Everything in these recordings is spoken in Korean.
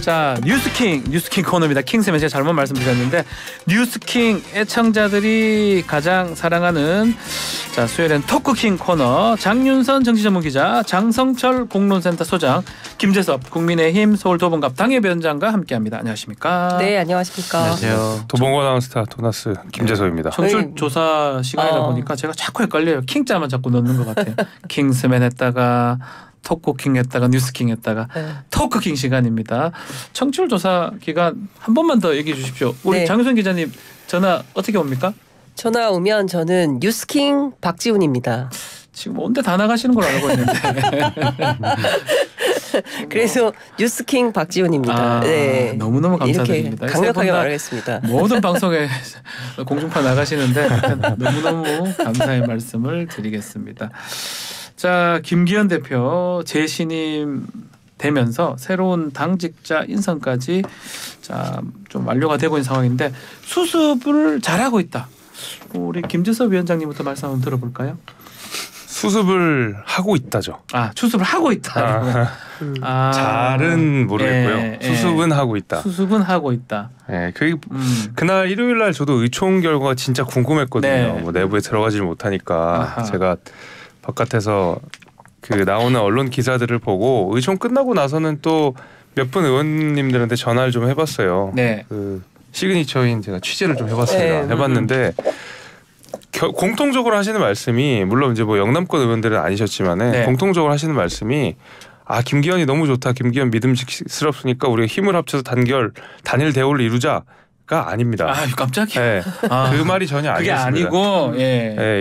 자, 뉴스킹 코너입니다. 킹쌤이 제가 잘못 말씀드렸는데 뉴스킹 애청자들이 가장 사랑하는 자 수요일엔 토크킹 코너 장윤선 정치전문기자, 장성철 공론센터 소장, 김재섭 국민의힘 서울도봉갑 당협위원장과 함께합니다. 안녕하십니까? 네, 안녕하십니까? 안녕하세요. 도봉고당 스타 토나스 김재섭입니다. 청취율 조사 시간이다 보니까 제가 자꾸 헷갈려요. 킹자만 자꾸 넣는 것 같아요. 킹스맨 했다가 토크킹 했다가 뉴스킹 했다가 토크킹 시간입니다. 청취율 조사 기간 한 번만 더 얘기해 주십시오. 우리 장윤선 기자님 전화 어떻게 옵니까? 전화 오면 저는 뉴스킹 박지훈입니다. 지금 온데 다 나가시는 걸 알고 있는데. 그래서 뉴스킹 박지훈입니다. 네. 너무너무 감사드립니다. 이렇게 강력하게 말하겠습니다. 모든 방송에 공중파 나가시는데 너무너무 감사의 말씀을 드리겠습니다. 자, 김기현 대표 재신임 되면서 새로운 당직자 인선까지 자, 좀 완료가 되고 있는 상황인데 수습을 잘하고 있다. 우리 김재섭 위원장님부터 말씀 한번 들어볼까요? 수습을 하고 있다죠. 수습을 하고 있다. 잘은 모르겠고요. 수습은 하고 있다. 수습은 하고 있다. 네, 그날 일요일 날 저도 의총 결과가 진짜 궁금했거든요. 뭐 내부에 들어가질 못하니까 제가 바깥에서 그 나오는 언론 기사들을 보고 의총 끝나고 나서는 또 몇 분 의원님들한테 전화를 좀 해봤어요. 네. 그 시그니처인 제가 취재를 좀 해봤습니다. 해봤는데 공통적으로 하시는 말씀이 물론 이제 뭐 영남권 의원들은 아니셨지만은 공통적으로 하시는 말씀이 김기현이 너무 좋다. 김기현 믿음직스럽으니까 우리가 힘을 합쳐서 단일 대우를 이루자. 가 아닙니다. 깜짝이야. 네. 그 말이 전혀 그게 아니었습니다. 아니고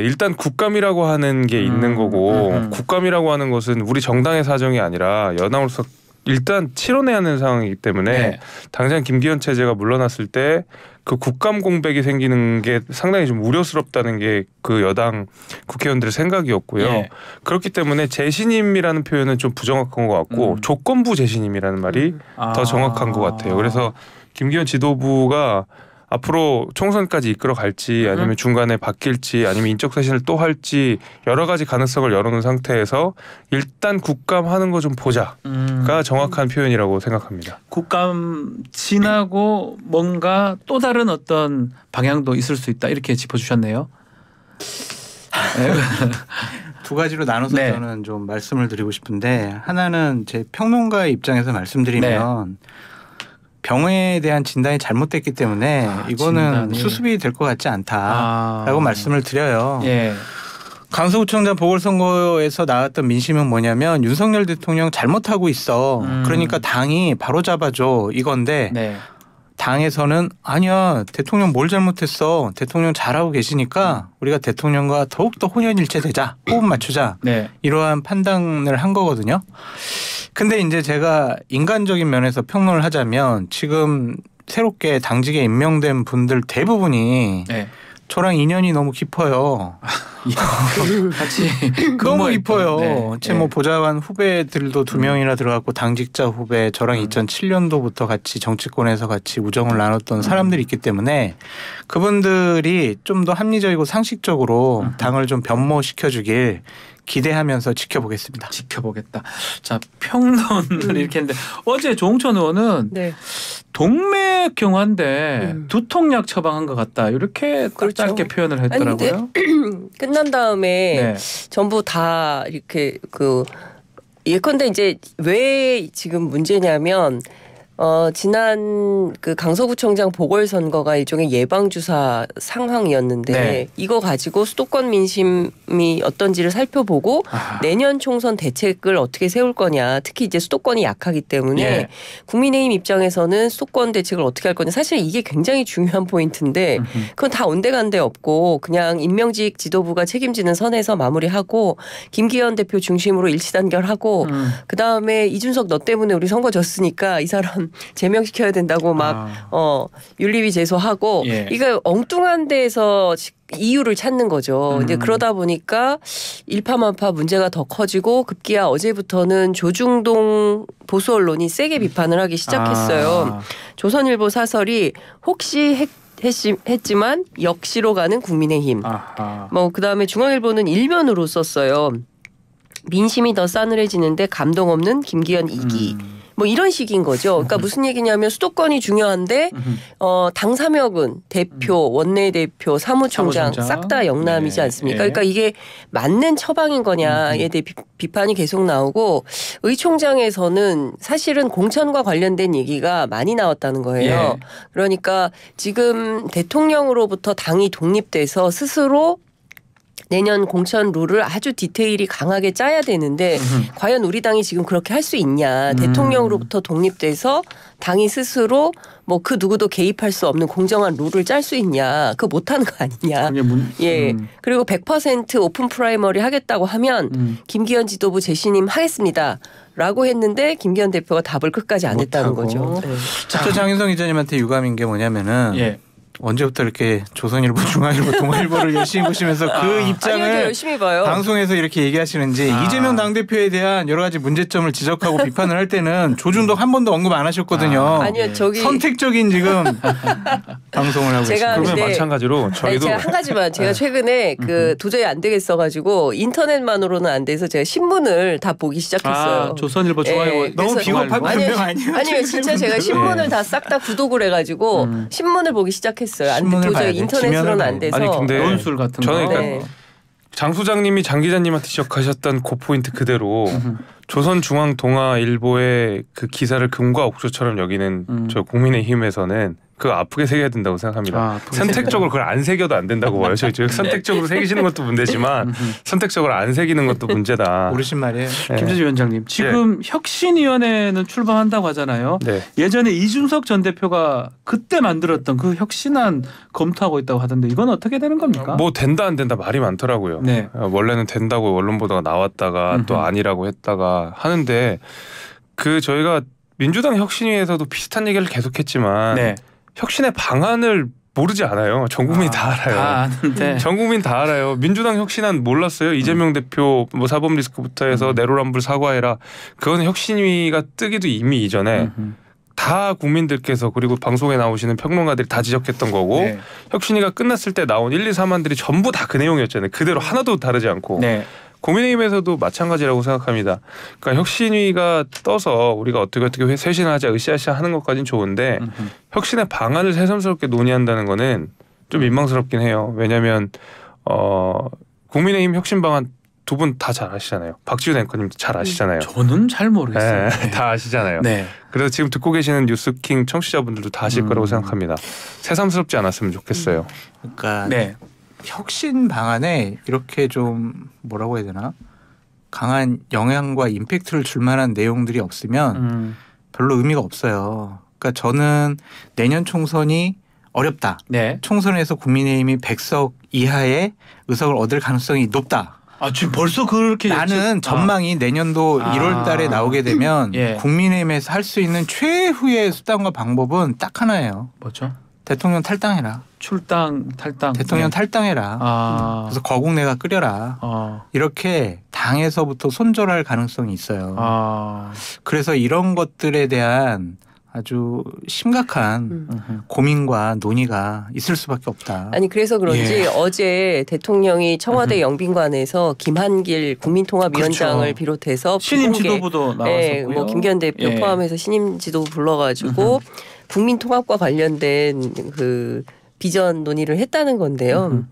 일단 국감이라고 하는 게 있는 거고 국감이라고 하는 것은 우리 정당의 사정이 아니라 여당으로서 일단 치러내야 하는 상황이기 때문에 당장 김기현 체제가 물러났을 때 그 국감 공백이 생기는 게 상당히 좀 우려스럽다는 게 그 여당 국회의원들의 생각이었고요. 그렇기 때문에 재신임이라는 표현은 좀 부정확한 것 같고 조건부 재신임이라는 말이 더 정확한 것 같아요. 그래서 김기현 지도부가 앞으로 총선까지 이끌어 갈지 아니면 중간에 바뀔지 아니면 인적 쇄신을 또 할지 여러 가지 가능성을 열어놓은 상태에서 일단 국감 하는 거 좀 보자가 정확한 표현이라고 생각합니다. 국감 지나고 뭔가 또 다른 어떤 방향도 있을 수 있다 이렇게 짚어주셨네요. 두 가지로 나눠서 저는 좀 말씀을 드리고 싶은데 하나는 제 평론가의 입장에서 말씀드리면 병에 대한 진단이 잘못됐기 때문에 이거는 수습이 될 것 같지 않다라고 말씀을 드려요. 강서구청장 보궐선거에서 나왔던 민심은 뭐냐면 윤석열 대통령 잘못하고 있어. 그러니까 당이 바로잡아줘 이건데 당에서는 아니야 대통령 뭘 잘못했어. 대통령 잘하고 계시니까 우리가 대통령과 더욱더 혼연일체되자. 호흡 맞추자. 이러한 판단을 한 거거든요. 근데 이제 제가 인간적인 면에서 평론을 하자면 지금 새롭게 당직에 임명된 분들 대부분이 저랑 인연이 너무 깊어요. 같이 너무 깊어요. 제 뭐 보좌관 후배들도 2명이나 들어갔고 당직자 후배 저랑 2007년도부터 같이 정치권에서 같이 우정을 나눴던 사람들이 있기 때문에 그분들이 좀 더 합리적이고 상식적으로 당을 좀 변모시켜주길 기대하면서 지켜보겠습니다. 지켜보겠다. 자, 평론을 이렇게 했는데 어제 조홍천 의원은 동맥경화인데 두통약 처방한 것 같다. 이렇게 짧게 표현을 했더라고요. 끝난 다음에 전부 다 이렇게 예컨대 이제 왜 지금 문제냐면 지난 그 강서구청장 보궐선거가 일종의 예방주사 상황이었는데 이거 가지고 수도권 민심이 어떤지를 살펴보고 내년 총선 대책을 어떻게 세울 거냐. 특히 이제 수도권이 약하기 때문에 국민의힘 입장에서는 수도권 대책을 어떻게 할 거냐. 사실 이게 굉장히 중요한 포인트인데 그건 다 온데간데 없고 그냥 임명직 지도부가 책임지는 선에서 마무리하고 김기현 대표 중심으로 일치단결하고 그다음에 이준석 너 때문에 우리 선거 졌으니까 이 사람 제명시켜야 된다고 막 윤리위 제소하고 이거 엉뚱한 데에서 이유를 찾는 거죠. 이제 그러다 보니까 일파만파 문제가 더 커지고 급기야 어제부터는 조중동 보수 언론이 세게 비판을 하기 시작했어요. 조선일보 사설이 혹시 했지만 역시로 가는 국민의힘. 뭐 그다음에 중앙일보는 일면으로 썼어요. 민심이 더 싸늘해지는데 감동 없는 김기현 2기. 뭐 이런 식인 거죠. 그러니까 무슨 얘기냐면 수도권이 중요한데 당 사역은 대표, 원내대표, 사무총장 싹 다 영남이지 네. 않습니까? 예. 그러니까 이게 맞는 처방인 거냐에 대해 비판이 계속 나오고 의총장에서는 사실은 공천과 관련된 얘기가 많이 나왔다는 거예요. 예. 그러니까 지금 대통령으로부터 당이 독립돼서 스스로 내년 공천 룰을 아주 디테일이 강하게 짜야 되는데 과연 우리 당이 지금 그렇게 할 수 있냐. 대통령으로부터 독립돼서 당이 스스로 뭐 그 누구도 개입할 수 없는 공정한 룰을 짤 수 있냐. 그거 못하는 거 아니냐. 예. 그리고 100% 오픈 프라이머리 하겠다고 하면 김기현 지도부 재신임 하겠습니다. 라고 했는데 김기현 대표가 답을 끝까지 안 했다는 거죠. 네. 저 장윤성 기자님한테 유감인 게 뭐냐면은 예. 언제부터 이렇게 조선일보, 중앙일보, 동아일보를 열심히 보시면서 그 입장을 아니요, 열심히 봐요. 방송에서 이렇게 얘기하시는지 이재명 당대표에 대한 여러 가지 문제점을 지적하고 비판을 할 때는 조준동 한 번도 언급 안 하셨거든요. 아니요, 저기 선택적인 지금 방송을 하고 제가 계십니다. 그러면 마찬가지로 저희도 제가 한 가지만 제가 최근에 그 도저히 안 되겠어가지고 인터넷만으로는 안 돼서 제가 신문을 다 보기 시작했어요. 조선일보 좋아요. 예, 너무 그래서- 비겁한 변명 아니에요? 아니요, 진짜 제가 신문을 다 싹 다 구독을 해가지고 신문을 보기 시작했어요. 안 신문을 봐야 도저히 돼. 인터넷으로는 지면을 안 돼서. 아니 근데 논술 같은 저는 거. 그러니까 네. 장 소장님이 장 기자님한테 지적하셨던 그 포인트 그대로 조선중앙동아일보의 그 기사를 금과 옥조처럼 여기는 저 국민의힘에서는 그거 아프게 새겨야 된다고 생각합니다. 아프게 선택적으로 그걸 안 새겨도 안 된다고 봐요. 저희 선택적으로 새기시는 것도 문제지만 선택적으로 안 새기는 것도 문제다. 모르신 말이에요. 네. 김재주 위원장님 지금 혁신위원회는 출범한다고 하잖아요. 네. 예전에 이준석 전 대표가 그때 만들었던 그 혁신안 검토하고 있다고 하던데 이건 어떻게 되는 겁니까? 뭐 된다 안 된다 말이 많더라고요. 네. 원래는 된다고 언론 보도가 나왔다가 또 아니라고 했다가 하는데 그 저희가 민주당 혁신위에서도 비슷한 얘기를 계속했지만 네. 혁신의 방안을 모르지 않아요. 전 국민이 다 알아요. 다 아는데. 전 국민 다 알아요. 민주당 혁신안 몰랐어요. 이재명 대표 뭐 사법 리스크부터 해서 내로남불 사과해라. 그거는 혁신위가 뜨기도 이미 이전에 다 국민들께서 그리고 방송에 나오시는 평론가들이 다 지적했던 거고 네. 혁신위가 끝났을 때 나온 1, 2, 3안들이 전부 다 그 내용이었잖아요. 그대로 하나도 다르지 않고. 네. 국민의힘에서도 마찬가지라고 생각합니다. 그러니까 혁신위가 떠서 우리가 어떻게 쇄신하자 으쌰으쌰 하는 것까지는 좋은데 혁신의 방안을 새삼스럽게 논의한다는 거는 좀 민망스럽긴 해요. 왜냐하면 국민의힘 혁신 방안 두 분 다 잘 아시잖아요. 박지훈 앵커님도 잘 아시잖아요. 저는 잘 모르겠어요. 네, 다 아시잖아요. 네. 그래서 지금 듣고 계시는 뉴스킹 청취자분들도 다 아실 거라고 생각합니다. 새삼스럽지 않았으면 좋겠어요. 그러니까 네. 혁신 방안에 이렇게 좀 뭐라고 해야 되나 강한 영향과 임팩트를 줄 만한 내용들이 없으면 별로 의미가 없어요. 그러니까 저는 내년 총선이 어렵다. 네. 총선에서 국민의힘이 100석 이하의 의석을 얻을 가능성이 높다. 아 지금 벌써 그렇게 나는 전망이 내년도 1월 달에 나오게 되면 예. 국민의힘에서 할 수 있는 최후의 수단과 방법은 딱 하나예요. 뭐죠? 대통령 탈당해라. 탈당. 대통령 네. 탈당해라. 그래서 거국내가 끓여라. 이렇게 당에서부터 손절할 가능성이 있어요. 그래서 이런 것들에 대한 아주 심각한 고민과 논의가 있을 수밖에 없다. 아니 그래서 그런지 어제 대통령이 청와대 영빈관에서 김한길 국민통합위원장을 그렇죠. 비롯해서 신임 비공개, 지도부도 나왔었고요. 네, 뭐 김기현 대표 예. 포함해서 신임 지도부 불러가지고 국민통합과 관련된 그 비전 논의를 했다는 건데요.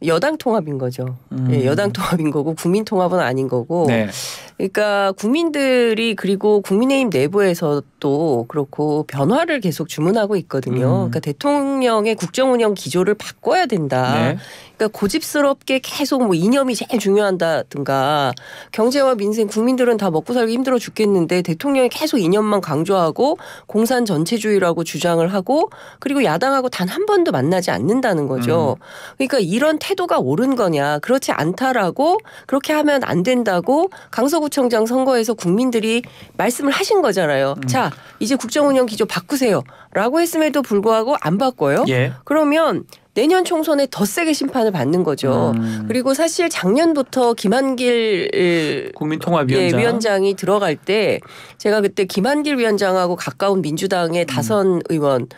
여당 통합인 거죠. 예, 여당 통합인 거고 국민 통합은 아닌 거고. 네. 그러니까 국민들이 그리고 국민의힘 내부에서도 그렇고 변화를 계속 주문하고 있거든요. 그러니까 대통령의 국정운영 기조를 바꿔야 된다. 네. 그러니까 고집스럽게 계속 뭐 이념이 제일 중요한다든가 경제와 민생 국민들은 다 먹고 살기 힘들어 죽겠는데 대통령이 계속 이념만 강조하고 공산 전체주의라고 주장을 하고 그리고 야당하고 단 한 번도 만나지 않는다는 거죠. 그러니까 이런 태도가 옳은 거냐 그렇지 않다라고 그렇게 하면 안 된다고 강서구청장 선거에서 국민들이 말씀을 하신 거잖아요. 자 이제 국정운영 기조 바꾸세요 라고 했음에도 불구하고 안 바꿔요. 예. 그러면 내년 총선에 더 세게 심판을 받는 거죠. 그리고 사실 작년부터 김한길 국민통합위원장. 위원장이 들어갈 때 제가 그때 김한길 위원장하고 가까운 민주당의 다선 의원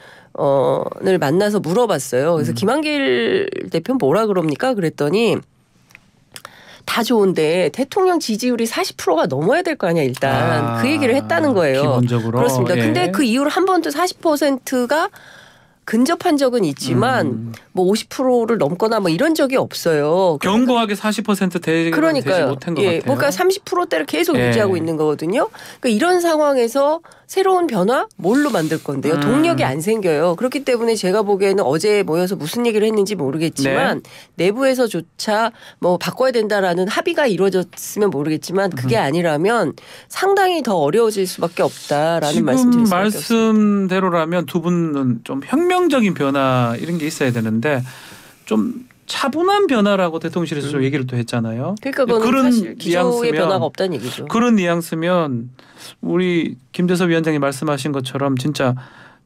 을 만나서 물어봤어요. 그래서 김한길 대표는 뭐라 그럽니까? 그랬더니 다 좋은데 대통령 지지율이 40%가 넘어야 될 거 아니야 일단. 그 얘기를 했다는 거예요. 기본적으로. 그렇습니다. 예. 근데 그 이후로 한 번도 40%가 근접한 적은 있지만 뭐 50%를 넘거나 뭐 이런 적이 없어요. 견고하게 40% 되지 못한 것 같아요. 그러니까 30%대를 계속 예. 유지하고 있는 거거든요. 그러니까 이런 상황에서 새로운 변화 뭘로 만들 건데요. 동력이 안 생겨요. 그렇기 때문에 제가 보기에는 어제 모여서 무슨 얘기를 했는지 모르겠지만 내부에서조차 뭐 바꿔야 된다라는 합의가 이루어졌으면 모르겠지만 그게 아니라면 상당히 더 어려워질 수밖에 없다라는 말씀 드릴 지금 수밖에 없습니다. 말씀대로라면 두 분은 좀 혁명적인 변화 이런 게 있어야 되는데 좀 차분한 변화라고 대통령실에서 좀 얘기를 또 했잖아요. 그러니까 그건 사실 기조의 변화가 없다는 얘기죠. 그런 뉘앙스면 우리 김재섭 위원장이 말씀하신 것처럼 진짜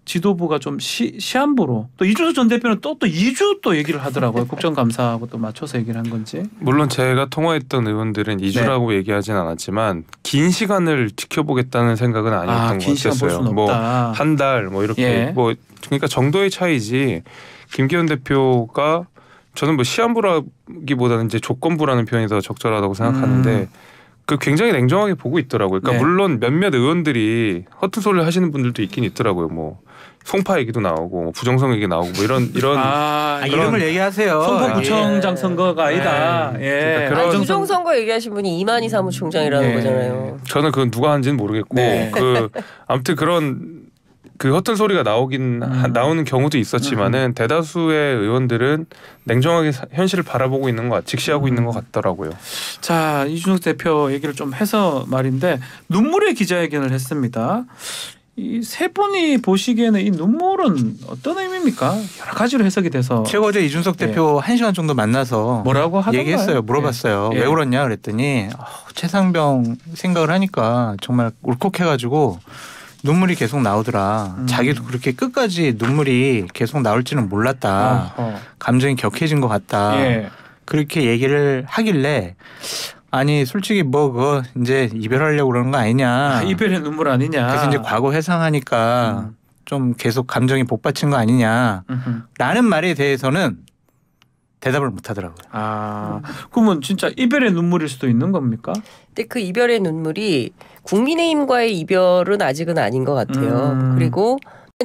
지도부가 좀 시한부로 또 이준석 전 대표는 또 2주 또 얘기를 하더라고요. 국정감사하고 또 맞춰서 얘기를 한 건지. 물론 제가 통화했던 의원들은 2주라고 얘기하진 않았지만 긴 시간을 지켜보겠다는 생각은 아니었던 것 같았어요. 뭐 한 달 뭐 이렇게 뭐 그러니까 정도의 차이지. 김기현 대표가 저는 뭐 시한부라기보다는 이제 조건부라는 표현이 더 적절하다고 생각하는데 그 굉장히 냉정하게 보고 있더라고요. 그러니까 물론 몇몇 의원들이 허튼 소리를 하시는 분들도 있긴 있더라고요. 뭐 송파 얘기도 나오고 뭐 부정성 얘기 나오고 뭐 이런 이름을 얘기하세요. 송파구청장 선거가 아니다. 그러니까 부정선거 얘기하신 분이 이만희 사무총장이라는 거잖아요. 저는 그건 누가 한지는 모르겠고 그 아무튼 그런 그 허튼 소리가 나오는 경우도 있었지만은 대다수의 의원들은 냉정하게 현실을 바라보고 있는 것, 직시하고 있는 것 같더라고요. 자, 이준석 대표 얘기를 좀 해서 말인데 눈물의 기자회견을 했습니다. 이 세 분이 보시기에는 이 눈물은 어떤 의미입니까? 여러 가지로 해석이 돼서. 제가 어제 이준석 대표 1시간 정도 만나서 뭐라고 하던가요? 얘기했어요. 물어봤어요. 왜 울었냐 그랬더니 최상병 생각을 하니까 정말 울컥해가지고 눈물이 계속 나오더라. 자기도 그렇게 끝까지 눈물이 계속 나올지는 몰랐다. 감정이 격해진 것 같다. 그렇게 얘기를 하길래 아니 솔직히 뭐 그거 이제 이별하려고 그러는 거 아니냐. 이별의 눈물 아니냐. 그래서 이제 과거 회상하니까 좀 계속 감정이 복받친 거 아니냐. 라는 말에 대해서는 대답을 못 하더라고요. 그러면 진짜 이별의 눈물일 수도 있는 겁니까? 근데 그 이별의 눈물이 국민의힘과의 이별은 아직은 아닌 것 같아요. 그리고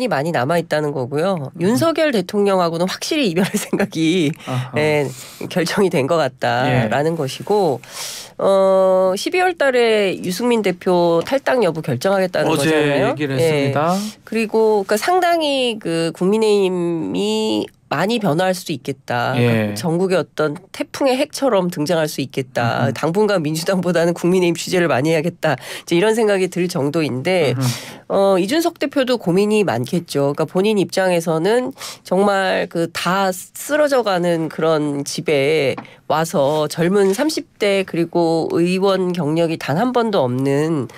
많이 남아 있다는 거고요. 윤석열 대통령하고는 확실히 이별할 생각이 결정이 된 것 같다라는 것이고 12월 달에 유승민 대표 탈당 여부 결정하겠다는 어제 거잖아요. 얘기를 했습니다. 그리고 그러니까 상당히 그 국민의힘이 많이 변화할 수도 있겠다. 그러니까 전국의 어떤 태풍의 핵처럼 등장할 수 있겠다. 당분간 민주당보다는 국민의힘 취재를 많이 해야겠다. 이제 이런 생각이 들 정도인데 이준석 대표도 고민이 많겠죠. 그러니까 본인 입장에서는 정말 그 다 쓰러져가는 그런 집에 와서 젊은 30대 그리고 의원 경력이 단 한 번도 없는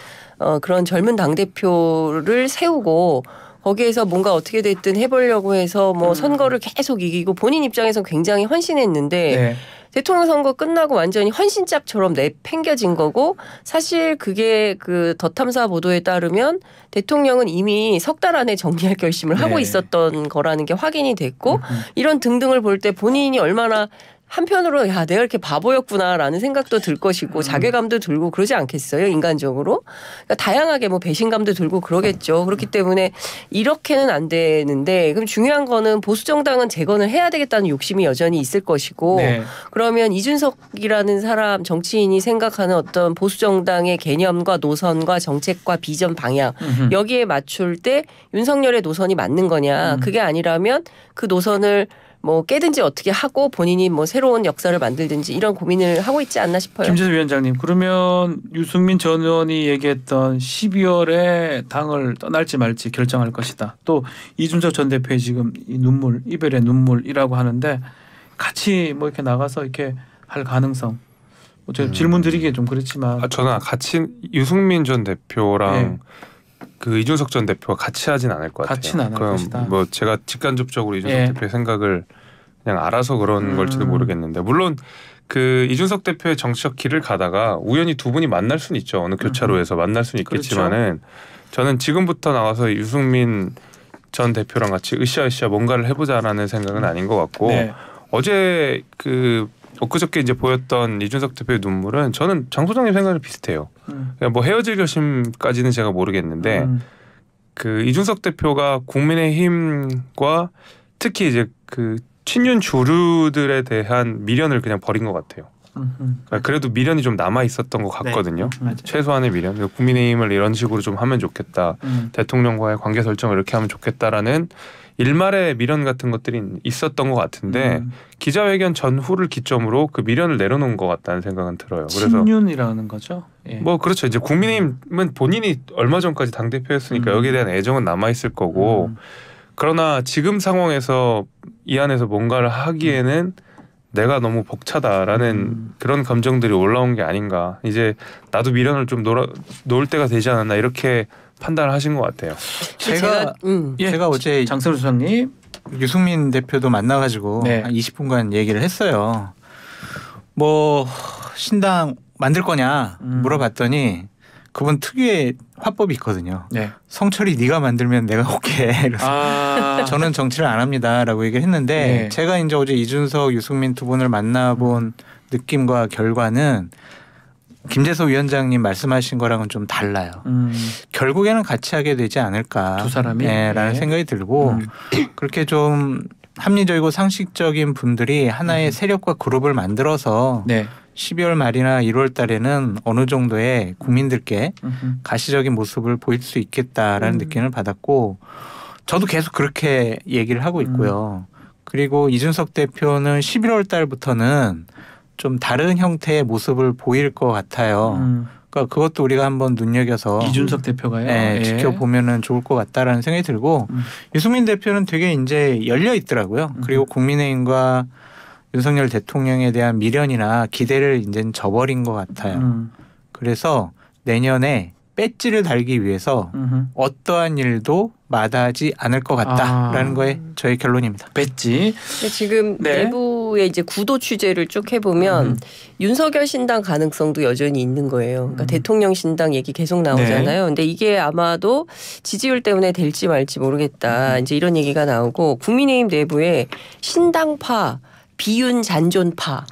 그런 젊은 당대표를 세우고 거기에서 뭔가 어떻게 됐든 해보려고 해서 뭐 선거를 계속 이기고 본인 입장에서 굉장히 헌신했는데 대통령 선거 끝나고 완전히 헌신짝처럼 내팽겨진 거고 사실 그게 그 더 탐사 보도에 따르면 대통령은 이미 석 달 안에 정리할 결심을 하고 있었던 거라는 게 확인이 됐고 이런 등등을 볼 때 본인이 얼마나 한편으로 야 내가 이렇게 바보였구나라는 생각도 들 것이고 자괴감도 들고 그러지 않겠어요 인간적으로. 그러니까 다양하게 뭐 배신감도 들고 그러겠죠. 그렇기 때문에 이렇게는 안 되는데 그럼 중요한 거는 보수 정당은 재건을 해야 되겠다는 욕심이 여전히 있을 것이고 그러면 이준석이라는 사람 정치인이 생각하는 어떤 보수 정당의 개념과 노선과 정책과 비전 방향 여기에 맞출 때 윤석열의 노선이 맞는 거냐. 그게 아니라면 그 노선을 뭐 깨든지 어떻게 하고 본인이 뭐 새로운 역사를 만들든지 이런 고민을 하고 있지 않나 싶어요. 김재섭 위원장님 그러면 유승민 전 의원이 얘기했던 12월에 당을 떠날지 말지 결정할 것이다. 또 이준석 전 대표의 지금 이 눈물 이별의 눈물이라고 하는데 같이 뭐 이렇게 나가서 이렇게 할 가능성. 제가 질문 드리기에 좀 그렇지만 저는 같이 유승민 전 대표랑 그 이준석 전 대표가 같이 하진 않을 것 같아요. 같이는 안 할 것이다. 뭐 제가 직간접적으로 이준석 대표의 생각을 그냥 알아서 그런 걸지도 모르겠는데 물론 그 이준석 대표의 정치적 길을 가다가 우연히 두 분이 만날 수는 있죠. 어느 교차로에서 만날 수는 있겠지만은 저는 지금부터 나와서 유승민 전 대표랑 같이 으쌰으쌰 뭔가를 해보자라는 생각은 아닌 것 같고 어제 그 엊그저께 이제 보였던 이준석 대표의 눈물은 저는 장 소장님 생각이 비슷해요. 그냥 뭐 헤어질 결심까지는 제가 모르겠는데 그 이준석 대표가 국민의힘과 특히 이제 그 친윤 주류들에 대한 미련을 그냥 버린 것 같아요. 그러니까 그래도 미련이 좀 남아 있었던 것 같거든요. 네. 최소한의 미련. 국민의힘을 이런 식으로 좀 하면 좋겠다. 대통령과의 관계 설정을 이렇게 하면 좋겠다라는 일말의 미련 같은 것들이 있었던 것 같은데 기자회견 전후를 기점으로 그 미련을 내려놓은 것 같다는 생각은 들어요. 그래서 친윤이라는 거죠. 예. 뭐 그렇죠. 이제 국민의힘은 본인이 얼마 전까지 당 대표였으니까 여기에 대한 애정은 남아 있을 거고 그러나 지금 상황에서 이 안에서 뭔가를 하기에는 내가 너무 벅차다라는 그런 감정들이 올라온 게 아닌가. 이제 나도 미련을 좀 놓을 때가 되지 않았나 이렇게 판단을 하신 것 같아요. 제가 어제 장성수 소장님 유승민 대표도 만나가지고 네. 한 20분간 얘기를 했어요. 뭐 신당 만들 거냐 물어봤더니 그분 특유의 화법이 있거든요. 네. 성철이 네가 만들면 내가 오케이. 그래서 저는 정치를 안 합니다라고 얘기를 했는데 네. 제가 이제 어제 이준석, 유승민 두 분을 만나본 느낌과 결과는 김재소 위원장님 말씀하신 거랑은 좀 달라요. 결국에는 같이 하게 되지 않을까. 두 사람이? 라는 생각이 들고 그렇게 좀 합리적이고 상식적인 분들이 하나의 세력과 그룹을 만들어서 네. 12월 말이나 1월 달에는 어느 정도의 국민들께 가시적인 모습을 보일 수 있겠다라는 느낌을 받았고 저도 계속 그렇게 얘기를 하고 있고요. 그리고 이준석 대표는 11월 달부터는 좀 다른 형태의 모습을 보일 것 같아요. 그러니까 그것도 우리가 한번 눈여겨서 이준석 대표가요. 네, 예. 지켜보면은 좋을 것 같다라는 생각이 들고 유승민 대표는 되게 이제 열려 있더라고요. 그리고 국민의힘과 윤석열 대통령에 대한 미련이나 기대를 이제는 저버린 것 같아요. 그래서 내년에 배지를 달기 위해서 어떠한 일도 마다하지 않을 것 같다라는 거에 저의 결론입니다. 배지. 지금 네. 내부의 이제 구도 취재를 쭉 해보면 윤석열 신당 가능성도 여전히 있는 거예요. 그러니까 대통령 신당 얘기 계속 나오잖아요. 근데 이게 아마도 지지율 때문에 될지 말지 모르겠다. 이제 이런 얘기가 나오고 국민의힘 내부에 신당파 비윤 잔존파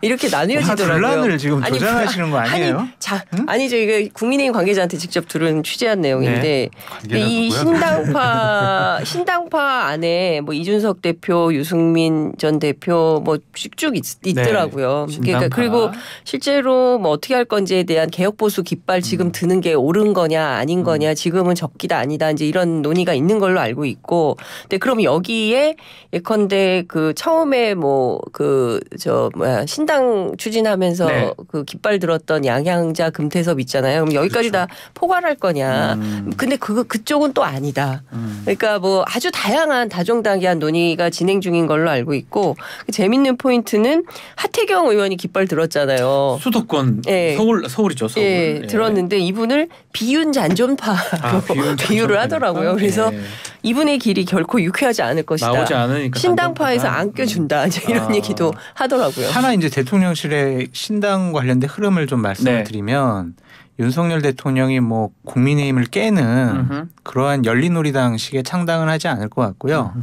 이렇게 나뉘어지더라고요. 분란을 지금 조장하시는 거 아니에요? 아니죠. 이게 국민의힘 관계자한테 직접 들은 취재한 내용인데 이 신당파 안에 뭐 이준석 대표, 유승민 전 대표 뭐 쭉 있더라고요. 네. 그러니까 그리고 실제로 뭐 어떻게 할 건지에 대한 개혁 보수 깃발 지금 드는 게 옳은 거냐 아닌 거냐 지금은 적기다 아니다 이제 이런 논의가 있는 걸로 알고 있고. 근데 그럼 여기에 예컨대 그 처음에 뭐 그 신당 추진하면서 네. 그 깃발 들었던 양향자 금태섭 있잖아요. 그럼 여기까지 그렇죠. 다 포괄할 거냐. 근데 그쪽은 또 아니다. 그러니까 뭐 아주 다양한 다종다기한 논의가 진행 중인 걸로 알고 있고 재밌는 포인트는 하태경 의원이 깃발 들었잖아요. 수도권 예. 서울이죠. 서울. 예, 들었는데 이분을 비윤 잔존파로 비유를 하더라고요. 그래서 이분의 길이 결코 유쾌하지 않을 것이다. 나오지 않으니까 신당파에서 안 껴준다. 이런 얘기도 하더라고요. 하나 이제 대통령실의 신당 관련된 흐름을 좀 말씀을 드리면 윤석열 대통령이 뭐 국민의힘을 깨는 그러한 열린우리당식의 창당을 하지 않을 것 같고요.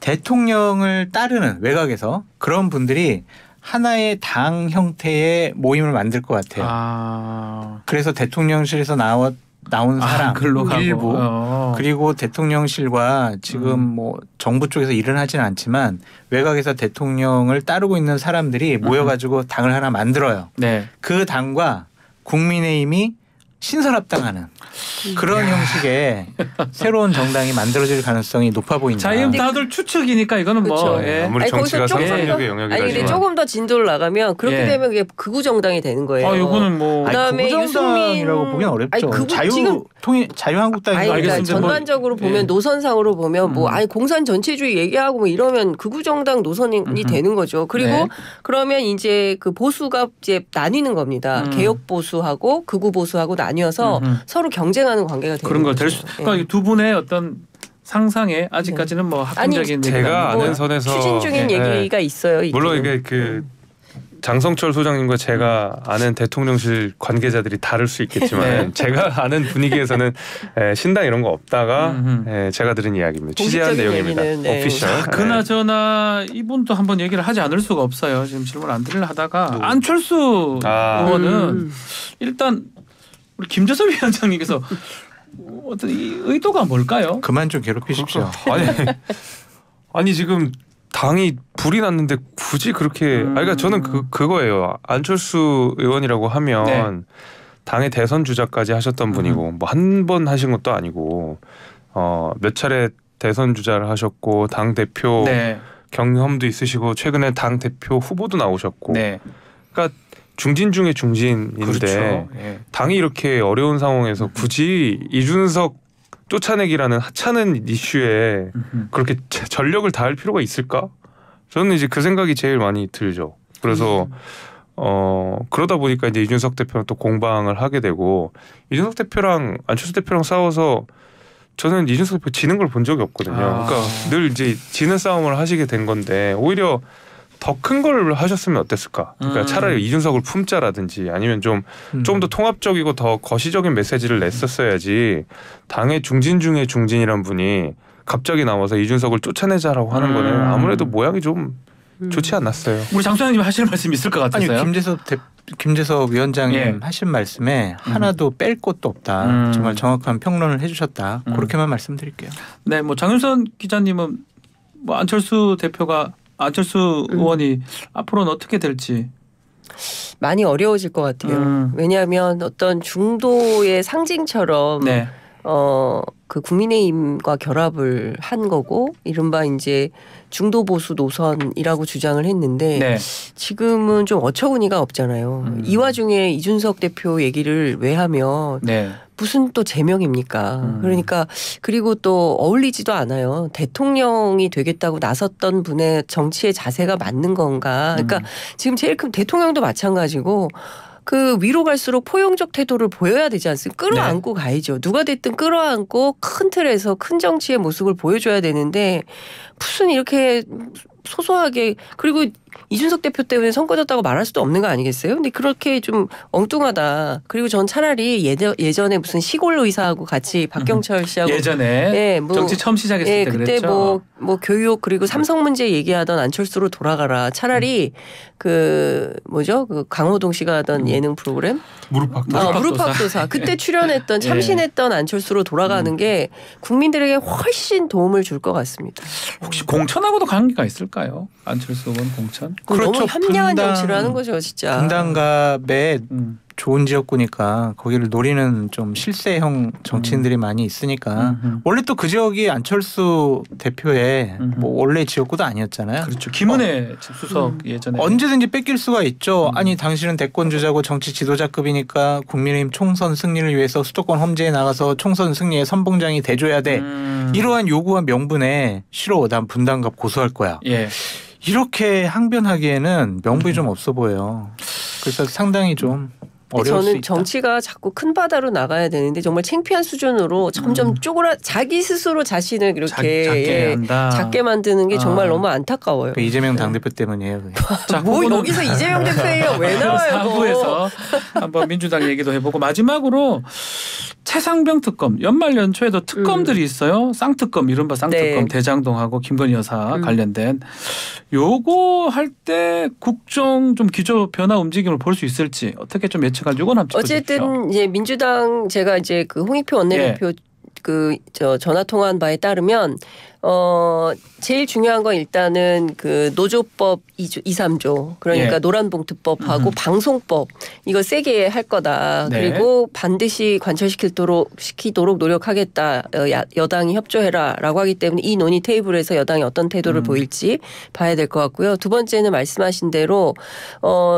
대통령을 따르는 외곽에서 그런 분들이 하나의 당 형태의 모임을 만들 것 같아요. 그래서 대통령실에서 나온 사람 일부 그리고 대통령실과 지금 뭐 정부 쪽에서 일은 하지는 않지만 외곽에서 대통령을 따르고 있는 사람들이 모여가지고 당을 하나 만들어요. 네. 그 당과 국민의힘이 신설합당하는 그런 형식의 새로운 정당이 만들어질 가능성이 높아 보인다. 자, 이건 다들 추측이니까 이거는 그렇죠. 뭐 예. 아무리 정치가 상상력의 영역이라지만 아니 근데 조금 더 진도를 나가면 그렇게 되면 그게 극우 정당이 되는 거예요. 이거는 뭐 그다음에 정당이라고 보기는 어렵죠. 자유한국당이 그러니까 전반적으로 보면 노선상으로 보면 뭐 공산 전체주의 얘기하고 뭐 이러면 극우 정당 노선이 되는 거죠. 그리고 그러면 이제 그 보수가 이제 나뉘는 겁니다. 개혁 보수하고 극우 보수하고 나뉘어서 서로 경쟁하는 관계가 되는 그런 거 거죠. 될 수. 그러니까 두 분의 어떤 상상에 아직까지는 뭐 합리적인 제가 아는 선에서 추진 중인 얘기가 있어요. 물론 이게 그 장성철 소장님과 제가 아는 대통령실 관계자들이 다를 수 있겠지만 네. 제가 아는 분위기에서는 신당 이런 거 없다가 제가 들은 이야기입니다. 취재한 내용입니다. 네. 오피셜. 그나저나 이분도 한번 얘기를 하지 않을 수가 없어요. 지금 질문 안 드리려 하다가 안철수 의원은 일단 우리 김재섭 위원장님께서 어떤 이 의도가 뭘까요? 그만 좀 괴롭히십시오. 아니 지금 당이 불이 났는데 굳이 그렇게 그러니까 저는 그거예요. 안철수 의원이라고 하면 네. 당의 대선 주자까지 하셨던 분이고 뭐 한 번 하신 것도 아니고 몇 차례 대선 주자를 하셨고 당 대표 네. 경험도 있으시고 최근에 당 대표 후보도 나오셨고 네. 그러니까 중진 중에 중진인데 그렇죠. 예. 당이 이렇게 어려운 상황에서 굳이 이준석 쫓아내기라는 하찮은 이슈에 그렇게 전력을 다할 필요가 있을까? 저는 이제 그 생각이 제일 많이 들죠. 그래서 그러다 보니까 이제 이준석 대표랑 또 공방을 하게 되고 이준석 대표랑 안철수 대표랑 싸워서 저는 이준석 대표 지는 걸 본 적이 없거든요. 그러니까 늘 이제 지는 싸움을 하시게 된 건데 오히려 더 큰 걸 하셨으면 어땠을까? 그러니까 차라리 이준석을 품자라든지 아니면 좀 더 통합적이고 더 거시적인 메시지를 냈었어야지 당의 중진 중에 중진이란 분이 갑자기 나와서 이준석을 쫓아내자라고 하는 거는 아무래도 모양이 좀 좋지 않았어요. 우리 장 소장님 하실 말씀 있을 것 아니 같아서요. 김재섭 위원장님 예. 하신 말씀에 하나도 뺄 것도 없다. 정말 정확한 평론을 해주셨다. 그렇게만 말씀드릴게요. 네, 뭐 장윤선 기자님은 뭐 안철수 의원이 앞으로는 어떻게 될지 많이 어려워질 것 같아요. 왜냐하면 어떤 중도의 상징처럼 네. 그 국민의힘과 결합을 한 거고 이른바 이제 중도 보수 노선이라고 주장을 했는데 네. 지금은 좀 어처구니가 없잖아요. 이 와중에 이준석 대표 얘기를 왜 하면 네. 무슨 또 제명입니까? 그러니까 그리고 또 어울리지도 않아요. 대통령이 되겠다고 나섰던 분의 정치의 자세가 맞는 건가? 그러니까 지금 제일 큰 대통령도 마찬가지고 그 위로 갈수록 포용적 태도를 보여야 되지 않습니까? 끌어안고 네. 가야죠. 누가 됐든 끌어안고 큰 틀에서 큰 정치의 모습을 보여줘야 되는데 무슨 이렇게 소소하게 그리고 이준석 대표 때문에 선거졌다고 말할 수도 없는 거 아니겠어요? 근데 그렇게 좀 엉뚱하다. 그리고 전 차라리 예전에 무슨 시골 의사하고 같이 박경철 씨하고 예전에 네, 뭐, 정치 처음 시작했을 때 그때 그랬죠. 뭐 교육 그리고 삼성 문제 얘기하던 안철수로 돌아가라. 차라리 그 뭐죠? 그 강호동 씨가 하던 예능 프로그램 무릎팍도사 그때 출연했던 참신했던 안철수로 돌아가는 게 국민들에게 훨씬 도움을 줄 것 같습니다. 혹시 공천하고도 관계가 있을까요? 안철수 의원 공천? 그렇죠. 너무 현명한 정치를 하는 거죠, 진짜. 분당갑에 좋은 지역구니까 거기를 노리는 좀 실세형 정치인들이 많이 있으니까 원래 또 그 지역이 안철수 대표의 뭐 원래 지역구도 아니었잖아요. 그렇죠. 김은혜 수석 예전에 언제든지 뺏길 수가 있죠. 아니 당신은 대권 주자고 정치 지도자급이니까 국민의힘 총선 승리를 위해서 수도권 험지에 나가서 총선 승리의 선봉장이 돼줘야 돼. 이러한 요구와 명분에 싫어. 난 분당갑 고소할 거야. 예. 이렇게 항변하기에는 명분이 좀 없어 보여요. 그래서 상당히 좀 어려울 수 저는 있다. 정치가 자꾸 큰 바다로 나가야 되는데 정말 창피한 수준으로 점점 자기 스스로 자신을 이렇게 작게 만드는 게 정말 너무 안타까워요. 그 이재명 당대표 때문이에요. 그게. 자, 뭐 그거는 여기서 이재명 대표예요? 왜 나와요? 4부에서 한번 민주당 얘기도 해보고 마지막으로 최상병 특검 연말 연초에도 특검들이 있어요. 쌍특검 이른바 쌍특검 네. 대장동하고 김건희 여사 관련된 요거 할 때 국정 좀 기조 변화 움직임을 볼 수 있을지 어떻게 좀 예측할 요건 한번 짚어주십시오. 어쨌든 이제 민주당 제가 이제 그 홍익표 원내대표 그 전화 통화한 바에 따르면 제일 중요한 건 일단은 그 노조법 2, 3조 그러니까 노란봉투법하고 방송법 이거 세게 할 거다. 네. 그리고 반드시 관철시키도록 노력하겠다. 여당이 협조해라라고 하기 때문에 이 논의 테이블에서 여당이 어떤 태도를 보일지 봐야 될 것 같고요. 두 번째는 말씀하신 대로